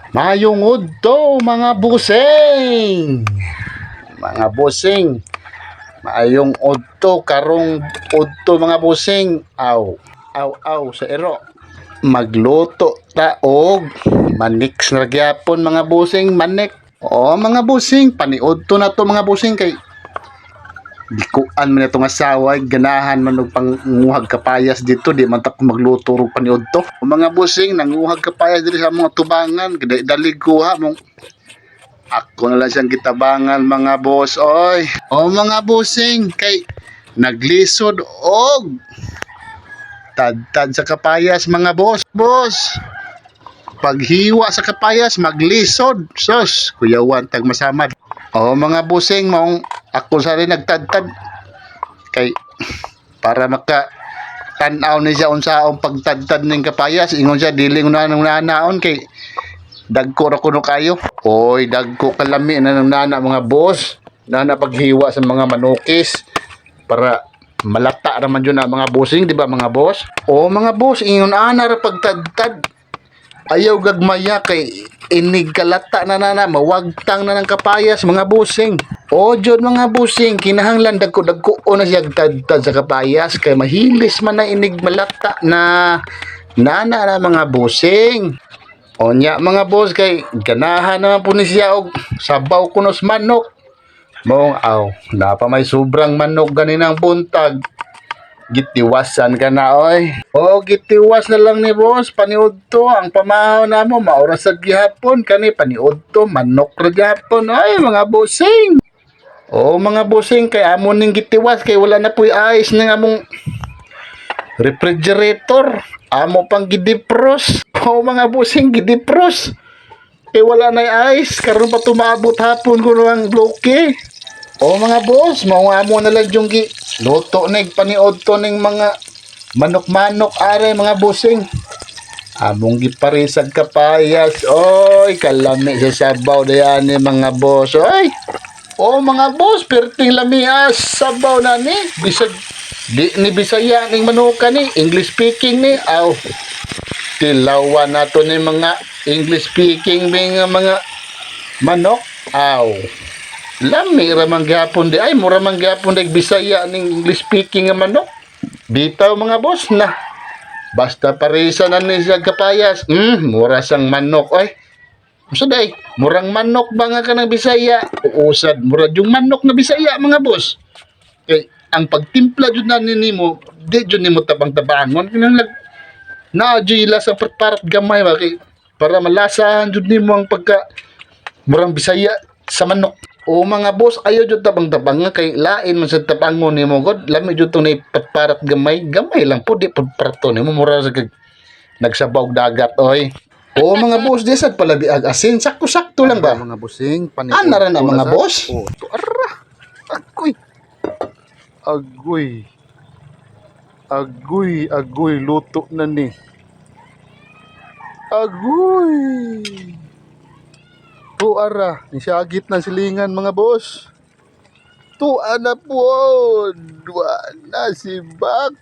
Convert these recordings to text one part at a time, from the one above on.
Mayong udto mga busing. Mga busing, mayong udto karong udto mga busing. Aw sa ero. Magluto ta og manik na gyapon mga busing, manik. O mga busing, paniudto na to mga busing kay bikuan man itong asawa, ganahan man og panguhag kapayas dito, di man ta ko magluto og paniudto. O mga busing, nanguhag kapayas diri sa mga tubangan, dalig kuha mong ako na lang siyang gitabangan mga boss oy. O mga busing, kay naglisod og tad sa kapayas mga boss. Boss, paghiwa sa kapayas maglisod. Sus, kuyawan tag masamad. O mga busing, mong ako sa rin nagtadtad kay para maka tanaw ni siya unsaong pagtadtad ning kapayas, ingon siya dili nanaon kay dagko ra kuno kayo. Oy, dagko kalami na ng nana mga boss. Nana paghiwa sa mga manukis para malata raman yun na mga bossing, di ba mga boss? O mga boss, ingon ana ra pagtadtad. Ayaw gagmaya kay inig kalata na mawagtang na ng kapayas mga busing. O jud mga busing, kinahanglan dagko na siya tadtad sa kapayas kay mahilis man na inig malata na nana na mga busing. Onya mga boss, kay ganahan naman po ni siya og sabaw kunos manok. Mong napa may sobrang manok ganinang buntag. Gitiwasan ka na oy. O gitiwas na lang ni boss, paniudto ang pamahaw namo maoras sa gihapon kani paniudto manok ra gihapon ay mga busing. O mga busing, kay amo ning gitiwas kay wala na puy ice ning among refrigerator. Amo pang gidipros. O mga busing, gidipros. Kay wala na ice karon pa tumaabot hapon kuno ang bloke. O mga boss, amo na lang yung luto nig paniudto ning mga manok-manok are mga busing. Among giparisag kapayas. Oy, kalami sa sabaw dayan ni mga boss. Oy. O mga boss, perting lamias sabaw na ni. Bisag di ni Bisaya ning manuka ni, English speaking ni. Tilawan nato ni mga English speaking mga manok. Lami ramang gihapon di ay mura man gihapon dag Bisaya ning English speaking nga manok. Bitaw mga boss na. Basta parisa na ni siya kapayas. Mura sang manok oy. Usa day, murang manok ba nga kanang Bisaya? Uusad mura yung manok na Bisaya mga boss. Kay ang pagtimpla jud na nimo, di jud nimo tabang-tabangon kinang na jud lasa parat gamay ba kay para malasahan jud nimo ang pagka murang Bisaya sa manok. O mga boss, ayaw jud tabang-tabang nga kay lain man sa tabangon nimo god. Lami jud tong patparat gamay lang po di patprato nimo mura sa nagsabaw dagat oy. O mga boss, di sad pala di asin, sakto-sakto lang ba? Mga bossing, ana ra na mga boss. O, ara. Agoy. Agoy. Agoy luto na ni. Agoy. Tuara, nisagit ng silingan mga boss. Tuana po, dua na si Bak.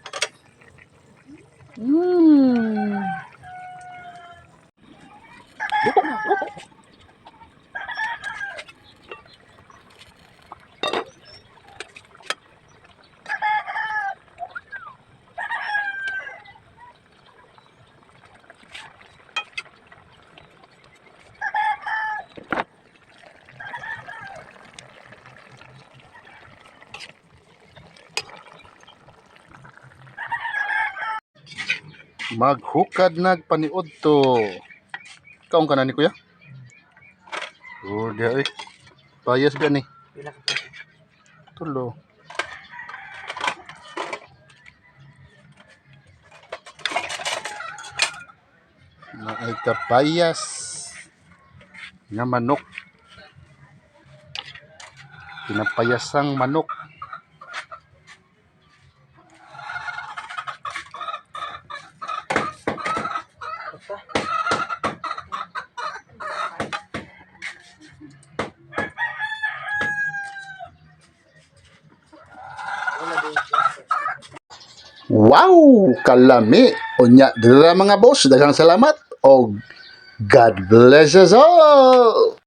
Maghukad nagpaniudto. Kaon ka na ni kuya? Dia eh. Payas gani. Tulo. Naay kapayas nga manok. Pinapayasang manok. Wow, kalami. Unya, dira mga boss, daghang salamat og God bless us all!